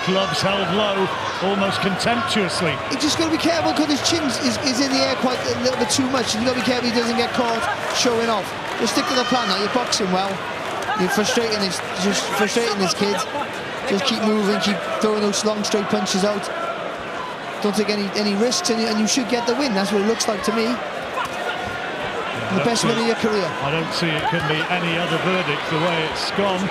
gloves held low, almost contemptuously. You just got to be careful because his chin is in the air quite a little bit too much. You've got to be careful he doesn't get caught showing off. Just stick to the plan now. You're boxing well. You're frustrating this kid. Just keep moving, keep throwing those long straight punches out. Don't take any risks, and you should get the win. That's what it looks like to me. The best win of your career. I don't see it can be any other verdict the way it's gone.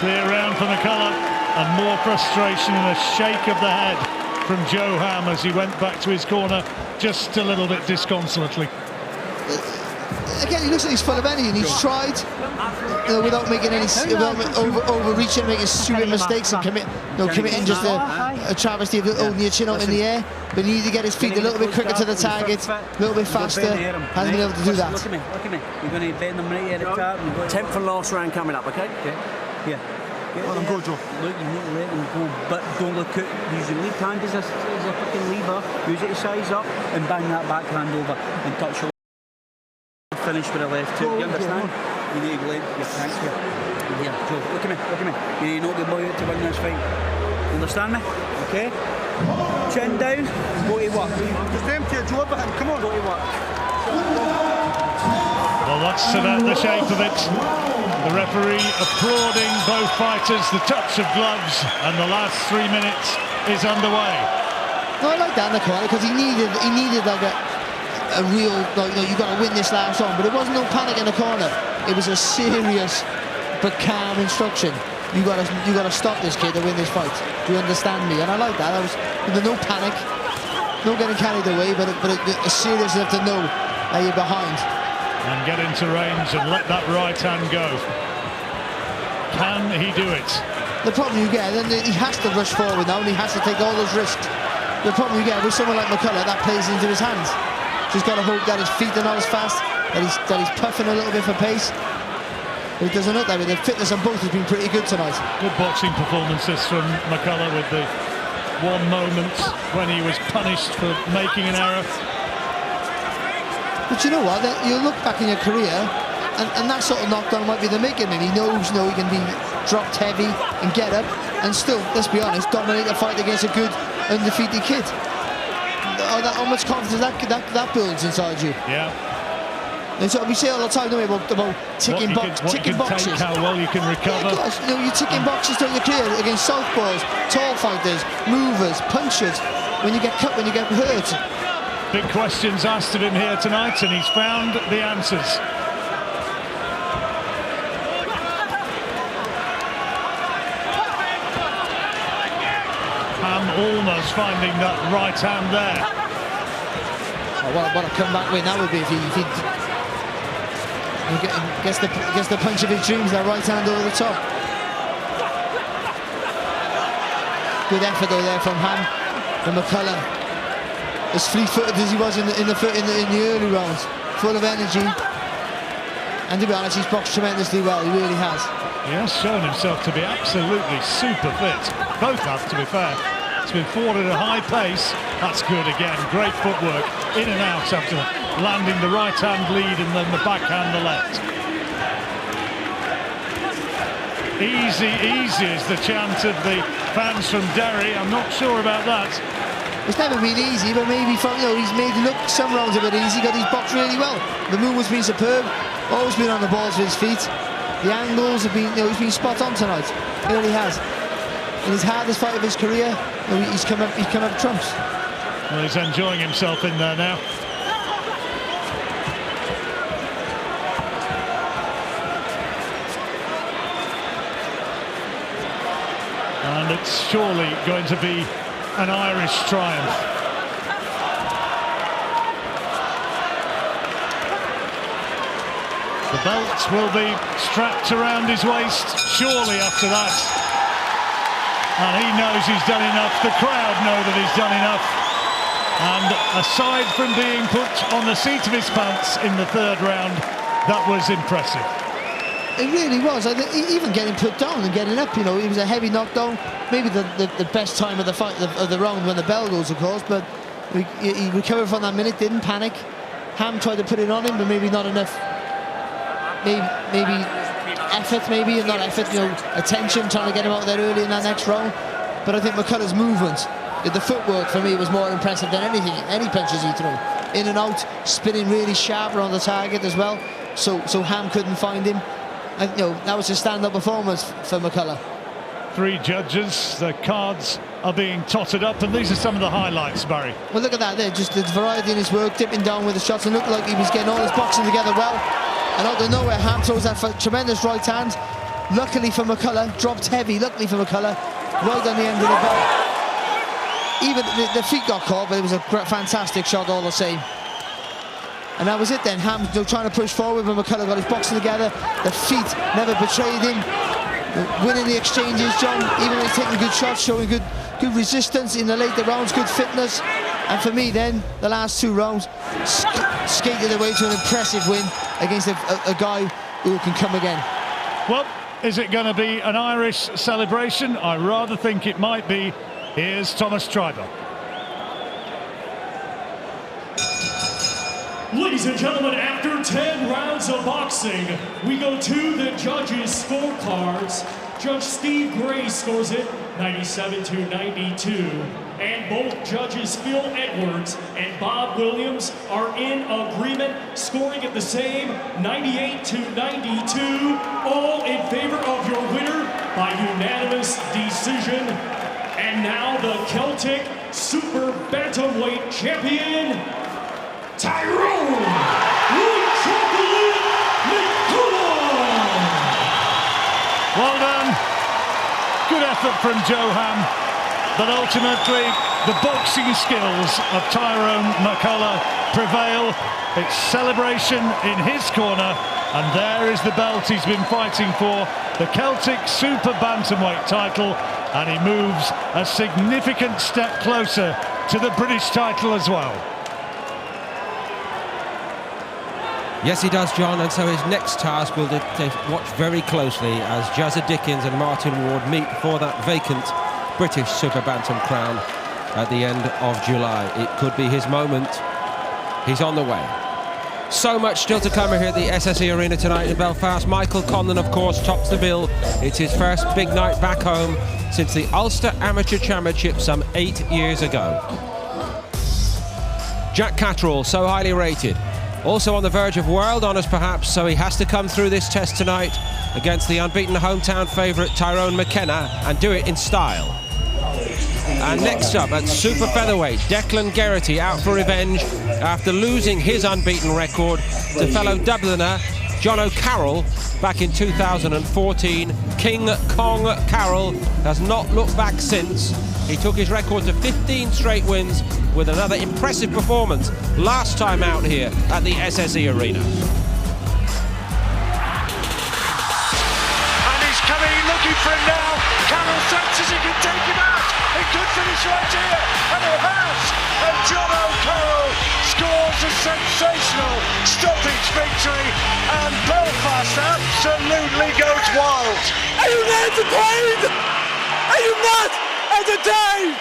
Clear round for McCullough, and more frustration and a shake of the head from Joe Ham as he went back to his corner just a little bit disconsolately. Again, he looks like he's full of energy, and he's tried, without making any overreaching, making stupid mistakes, and committing just a travesty of holding your chin out in the air. But he needed to get his feet a little bit quicker to the target, a little bit faster. Hasn't been able to do that. Look at me. You're going to bend them right here at the top. 10th for last round coming up, okay? Yeah. Well, I'm good, Joe. Look, you need to let them go, but don't look at using left hand as a fucking lever. Use it to size up and bang that backhand over and touch your finish with a left hook. You understand? You need to blend your tank here. Here, Joe, look at me. You need to knock the boy out to win this fight. Understand me? Okay? Chin down, go to work. Just empty it, Joe, but come on. Go to work. Well, that's about the shape of it. The referee applauding both fighters, the touch of gloves, and the last 3 minutes is underway. No, I like that in the corner because he needed like a real, you've got to win this last round, but it wasn't no panic in the corner. It was a serious but calm instruction. You got to stop this kid to win this fight. Do you understand me? And I like that. There's no panic, no getting carried away, but a serious enough to know that you're behind. And get into range and let that right hand go. Can he do it? The problem you get, then he has to rush forward now, and he has to take all those risks. The problem you get with someone like McCullough, that plays into his hands. He's got to hope that his feet are not as fast, that he's puffing a little bit for pace. But it doesn't look that way. The fitness on both has been pretty good tonight. Good boxing performances from McCullough, with the one moment when he was punished for making an error. But you know what? You look back in your career, and that sort of knockdown might be the making him. He knows, he can be dropped heavy and get up, and still, let's be honest, dominate a fight against a good, undefeated kid. How much confidence that builds inside you. Yeah. And so we say all the time, don't we, about ticking boxes. How well you can recover. Yeah, you're ticking boxes throughout your career against southpaws, tall fighters, movers, punchers. When you get cut, when you get hurt. Big questions asked of him here tonight, and he's found the answers. Ham almost finding that right hand there. Oh, what a comeback win that would be if he gets the punch of his dreams, that right hand over the top. Good effort though there from Ham, from McCullough. As fleet-footed as he was in the early rounds, full of energy, and to be honest, he's boxed tremendously well. He really has. He has shown himself to be absolutely super fit. Both have, to be fair. It's been fought at a high pace. That's good again. Great footwork, in and out after landing the right-hand lead and then the backhand the left. Easy is the chant of the fans from Derry. I'm not sure about that. It's never been easy, but maybe he's made it look some rounds a bit easy because he's boxed really well. The movement's been superb, always been on the balls with his feet. The angles have been, he's been spot on tonight. He really has. In his hardest fight of his career, he's come up trumps. Well, he's enjoying himself in there now. And it's surely going to be an Irish triumph. The belt will be strapped around his waist, surely, after that. And he knows he's done enough. The crowd know that he's done enough. And aside from being put on the seat of his pants in the third round, that was impressive. It really was. Even getting put down and getting up, it was a heavy knockdown. Maybe the best time of the fight of the round when the bell goes, of course. But he recovered from that minute, didn't panic. Ham tried to put it on him, but maybe not enough. Maybe effort maybe, not effort, you know, attention, trying to get him out there early in that next round. But I think McCullough's movement, the footwork for me was more impressive than anything, any punches he threw. In and out, spinning really sharp around the target as well. So Ham couldn't find him. And, you know, that was a stand-up performance for McCullough. 3 judges, the cards are being totted up, and these are some of the highlights, Barry. Well, look at that there, just the variety in his work, dipping down with the shots, and looked like he was getting all his boxing together well. And out of nowhere, Ham throws that tremendous right hand. Luckily for McCullough, dropped heavy, luckily for McCullough, right on the end of the belt. Even the feet got caught, but it was a fantastic shot all the same. And that was it then. Ham, you know, trying to push forward, but McCullough got his boxing together. The feet never betrayed him. Winning the exchanges, John, even when he's taking good shots, showing good resistance in the later rounds, good fitness. And for me then, the last 2 rounds, skated away to an impressive win against a guy who can come again. Well, is it going to be an Irish celebration? I rather think it might be. Here's Thomas Treiber. Ladies and gentlemen, after 10 rounds of boxing, we go to the judges' scorecards. Judge Steve Gray scores it 97-92. And both judges, Phil Edwards and Bob Williams, are in agreement, scoring at the same 98-92. All in favor of your winner by unanimous decision. And now the Celtic Super Bantamweight Champion, Tyrone McCullough. Well done. Good effort from Joe Ham. But ultimately, the boxing skills of Tyrone McCullough prevail. It's celebration in his corner. And there is the belt he's been fighting for, the Celtic Super Bantamweight title. And he moves a significant step closer to the British title as well. Yes, he does, John, and so his next task will to watch very closely as Jazza Dickens and Martin Ward meet for that vacant British Super Bantam crown at the end of July. It could be his moment. He's on the way. So much still to come here at the SSE Arena tonight in Belfast. Michael Conlon, of course, tops the bill. It's his first big night back home since the Ulster Amateur Championship some 8 years ago. Jack Catterall, so highly rated. Also on the verge of world honours perhaps, so he has to come through this test tonight against the unbeaten hometown favourite Tyrone McKenna and do it in style. And next up at super featherweight, Declan Geraghty out for revenge after losing his unbeaten record to fellow Dubliner John O'Carroll back in 2014. King Kong Carroll has not looked back since. He took his record to 15 straight wins with another impressive performance last time out here at the SSE Arena. And he's coming, looking for him now. Carroll senses he can take him out. It could finish right here, and it has. And John O'Carroll scores a sensational stoppage victory, and Belfast absolutely goes wild. Are you not entertained? Are you not entertained?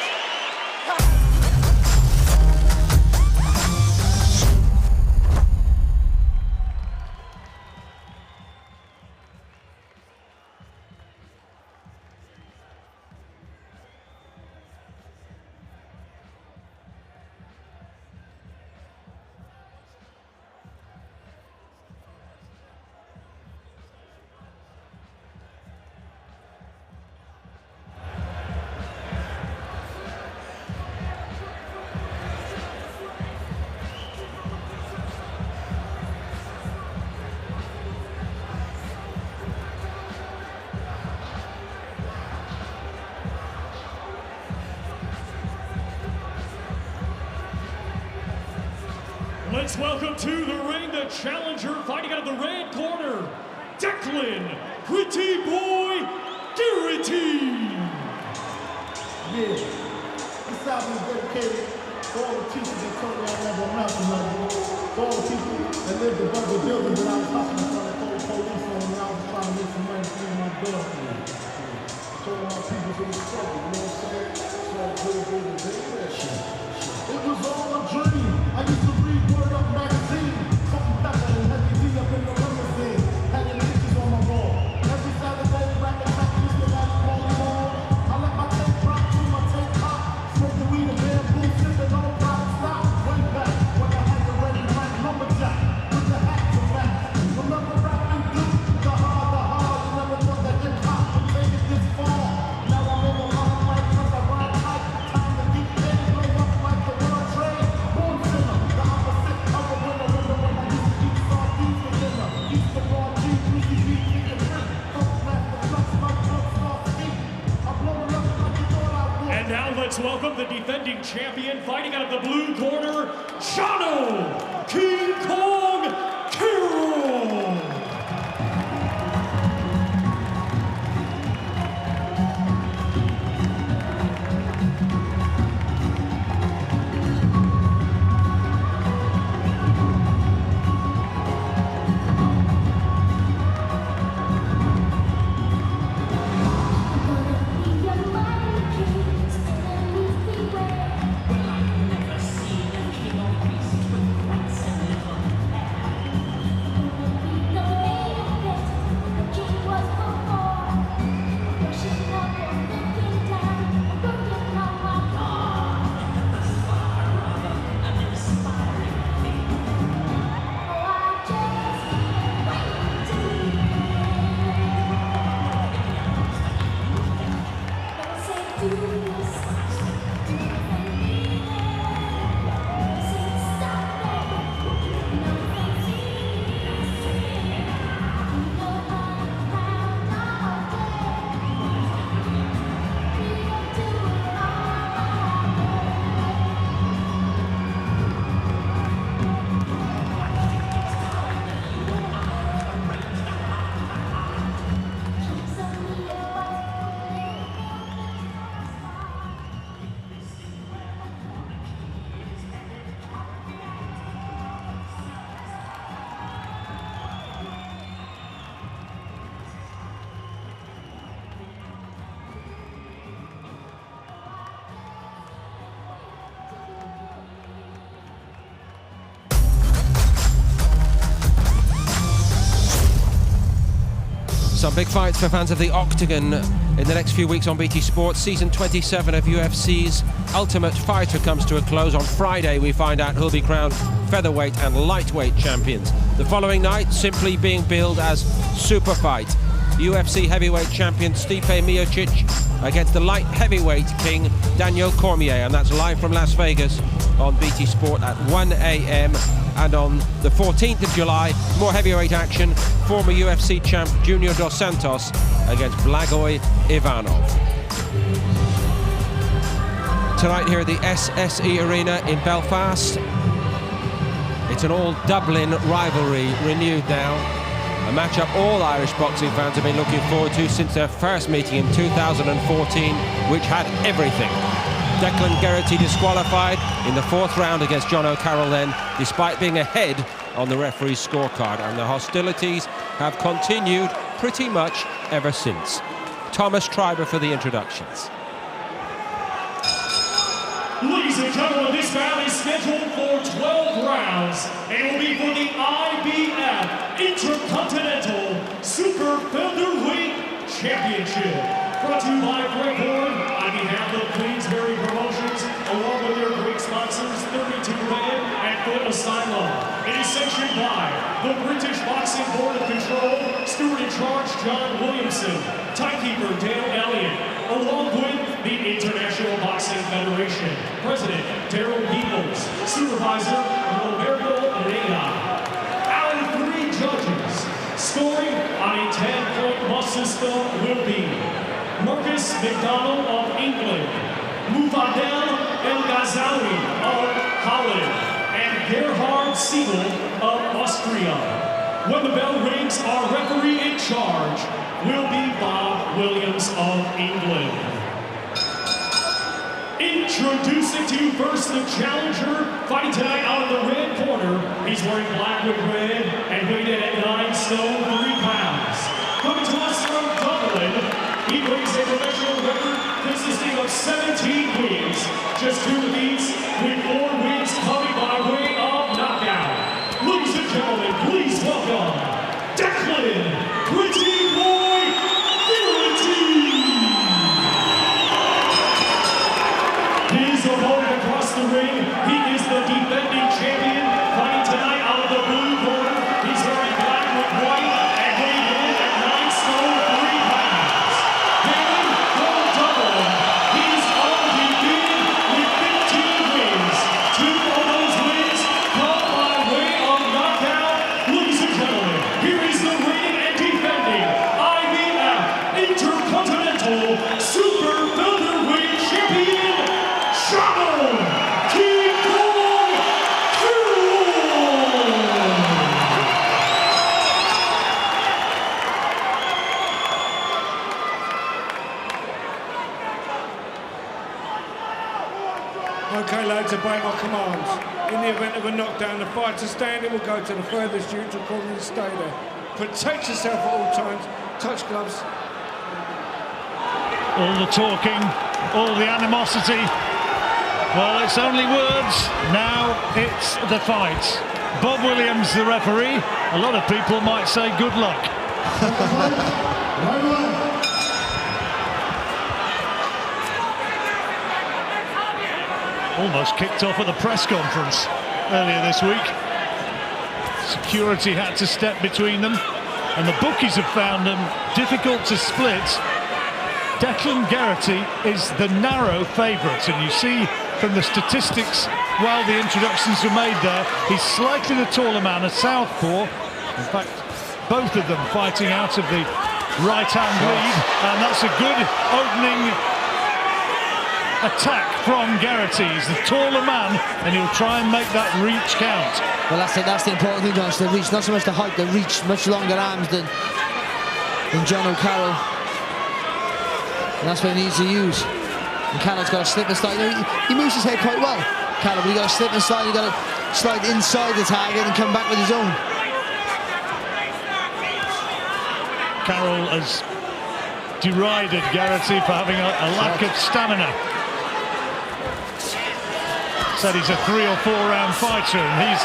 Let's welcome to the ring the challenger fighting out of the red corner, Declan Pretty Boy Geraghty. Yeah, this album is dedicated to all the teachers that taught me I never mountain level, to all the people that lived above the building when I was hustling in front of cold police on when I was trying to make some money to pay my bill. To all my people who was struggle, you know what I'm saying? So I really did that shit. It was all a dream. I used to read Word Up magazine, something better than heavy D up in the limousine, having pictures on my wall. let's welcome the defending champion, fighting out of the blue corner, Jono King Kong Carroll. Some big fights for fans of the Octagon in the next few weeks on BT Sports. Season 27 of UFC's Ultimate Fighter comes to a close. On Friday, we find out who'll be crowned featherweight and lightweight champions. The following night, simply being billed as Super Fight. UFC heavyweight champion Stipe Miocic against the light heavyweight king Daniel Cormier, and that's live from Las Vegas on BT Sport at 1 a.m. And on the 14th of July, more heavyweight action. Former UFC champ Junior Dos Santos against Blagoy Ivanov. Tonight here at the SSE Arena in Belfast. It's an all Dublin rivalry renewed now. A matchup all Irish boxing fans have been looking forward to since their first meeting in 2014, which had everything. Declan Geraghty disqualified in the fourth round against Jono Carroll then, despite being ahead on the referee's scorecard, and the hostilities have continued pretty much ever since. Thomas Treiber for the introductions. Ladies and gentlemen, this bout is scheduled for 12 rounds and will be for the IBF Intercontinental Super Featherweight Championship. Brought to you by Greg Horn on behalf of Queensberry Promotions, along with their great sponsors, 32 Red and Foot Asylum. It is sanctioned by the British Boxing Board of Control, Steward in Charge John Williamson, Timekeeper Dale Elliott, along with the International Boxing Federation, President Daryl Peoples, Supervisor Roberto Reina. Our three judges scoring on a 10-point must system will be Marcus McDonald of England, Mufadel El Ghazawi of Holland, and Gerhard Siegel of Austria. When the bell rings, our referee in charge will be Bob Williams of England. Introducing to you first the challenger, fighting tonight out of the red corner. He's wearing black with red and weighed in at 9 stone 3 pounds. Coming to us from Dublin, he brings a professional record consisting of 17 wins. Just 2 of these, with 4 wins coming by way of knockout. Ladies and gentlemen, please welcome Declan Pretty Boy Geraghty. His opponent across the ring, he is the defending champion, fighting tonight out of the blue corner. He's wearing black with white and Okay, lads, obey my commands. In the event of a knockdown, the fighter standing will go to the furthest neutral corner and stay there. Protect yourself at all times. Touch gloves. All the talking, all the animosity. Well, it's only words. Now it's the fight. Bob Williams, the referee. A lot of people might say good luck. Almost kicked off at the press conference earlier this week. Security had to step between them, and the bookies have found them difficult to split. Declan Geraghty is the narrow favourite, and you see from the statistics while the introductions were made there, he's slightly the taller man, a southpaw. In fact, both of them fighting out of the right-hand lead, and that's a good opening attack from Geraghty. He's the taller man, and he'll try and make that reach count. Well, that's the important thing, John, the reach, not so much the height, the reach, much longer arms than John O'Carroll. And that's what he needs to use. And Carroll's got to slip and slide. He moves his head quite well, Carroll, but he's got to slip and slide. He's got to slide inside the target and come back with his own. Carroll has derided Geraghty for having a lack of stamina. Said he's a 3 or 4 round fighter, and he's,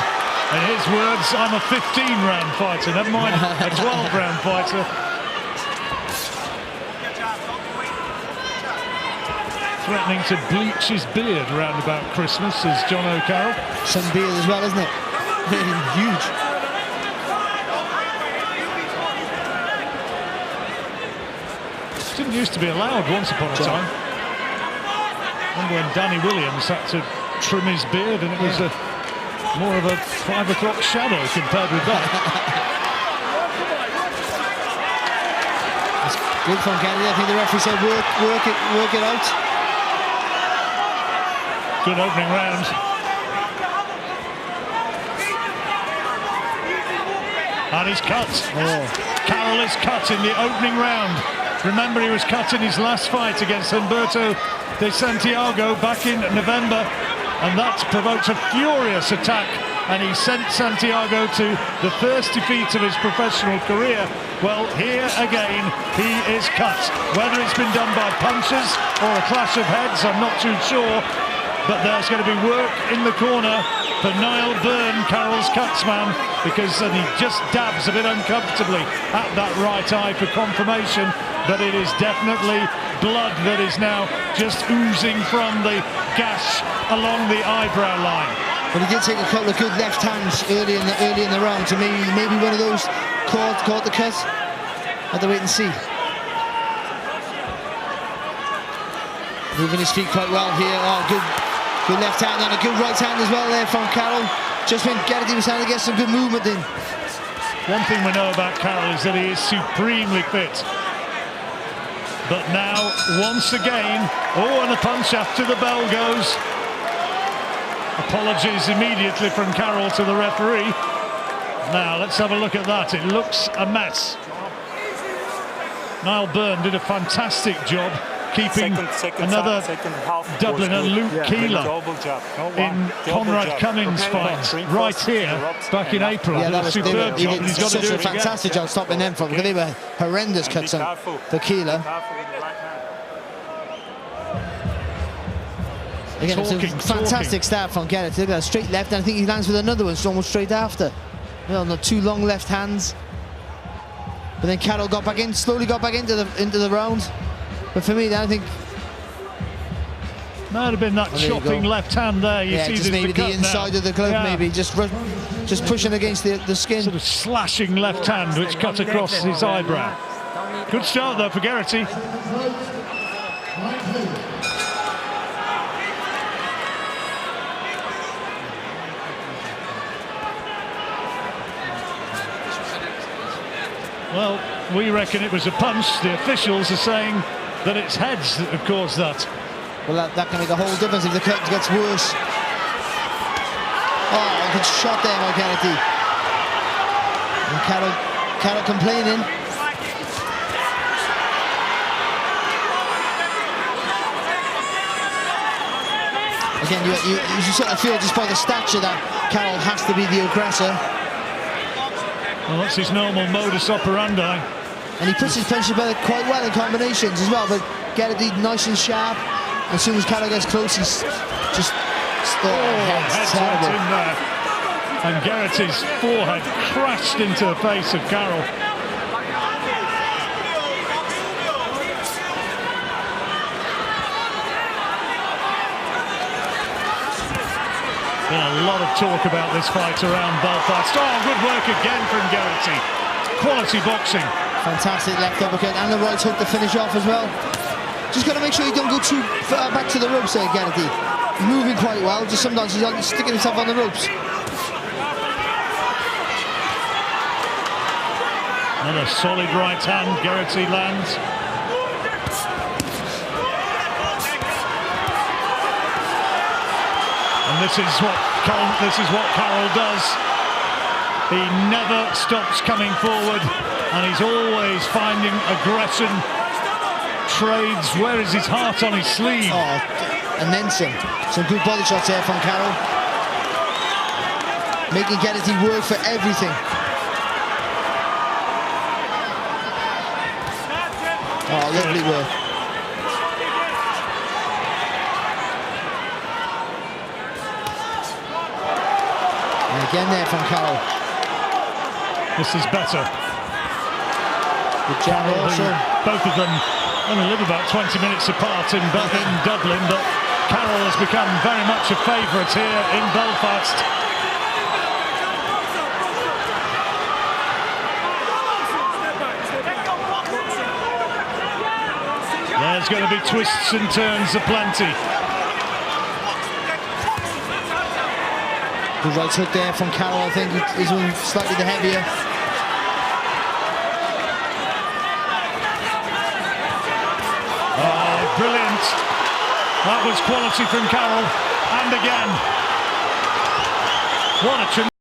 in his words, I'm a 15-round fighter, never mind a 12-round fighter. Threatening to bleach his beard round about Christmas is John O'Carroll. Some beard as well, isn't it? Huge. Didn't used to be allowed once upon a time. Remember when Danny Williams had to trim his beard, and it was more of a 5 o'clock shadow compared with that. That's good from Geraghty. I think the referee said work it out. Good opening round. And he's cut. Carroll is cut in the opening round. Remember, he was cut in his last fight against Humberto de Santiago back in November, and that provoked a furious attack, and he sent Santiago to the first defeat of his professional career. Well, here again, he is cut. Whether it's been done by punches or a clash of heads, I'm not too sure. But there's going to be work in the corner for Niall Byrne, Carroll's cutsman, because he just dabs a bit uncomfortably at that right eye for confirmation that it is definitely blood that is now just oozing from the gash along the eyebrow line. But he did take a couple of good left hands early in the round, so maybe one of those caught the cut. Have to wait and see. Moving his feet quite well here. Oh, good left hand and a good right hand as well there from Carroll. Just when Geraghty was trying to get some good movement in. One thing we know about Carroll is that he is supremely fit. But now, once again, and a punch after the bell goes. Apologies immediately from Carroll to the referee. Now, let's have a look at that. It looks a mess. Niall Byrne did a fantastic job keeping another Dubliner, Luke Keeler, in Conrad Cummins' fight right here back in April. Yeah, that was superb job, and he's got to do it a fantastic job stopping them from, because they were horrendous cuts on for Keeler. Again, it's a fantastic start from Geraghty. Look at that straight left, and I think he lands with another one almost straight after. Well, not 2 long left hands. But then Carroll got back in, slowly got back into the round. But for me, I think might have been that chopping left hand there. You see just maybe the inside now. of the glove, maybe just pushing against the skin. Sort of slashing left hand, which cut across his eyebrow. Good start though for Geraghty. Well, we reckon it was a punch. The officials are saying that it's heads that have caused that. Well, that can make a whole difference if the cut gets worse. Oh, good shot there by Geraghty. And Carroll complaining. Again, you sort of feel just by the stature that Carroll has to be the aggressor. Well, that's his normal modus operandi. And he puts his punches together quite well in combinations as well, but Garrity nice and sharp. As soon as Carroll gets close, he's just... head's right in there. And Garrity's forehead crashed into the face of Carroll. Been a lot of talk about this fight around Belfast. Oh, good work again from Garrity. Quality boxing. Fantastic left uppercut and the right hook to finish off as well. Just got to make sure he don't go too far back to the ropes there, Garrity. He's moving quite well, just sometimes he's sticking himself on the ropes. Another solid right hand, Garrity lands. And this is what Carroll does. He never stops coming forward, and he's always finding aggression, trades. Where is his heart on his sleeve? Oh, and then some good body shots there from Carroll, making Garrity work for everything. Oh, lovely work. And again there from Carroll. This is better. Good jab also. Both of them only live about 20 minutes apart in Dublin, but Carroll has become very much a favourite here in Belfast. There's going to be twists and turns aplenty. Good right hook there from Carroll. I think he's one slightly the heavier. Oh, brilliant. That was quality from Carroll. And again. What a tremendous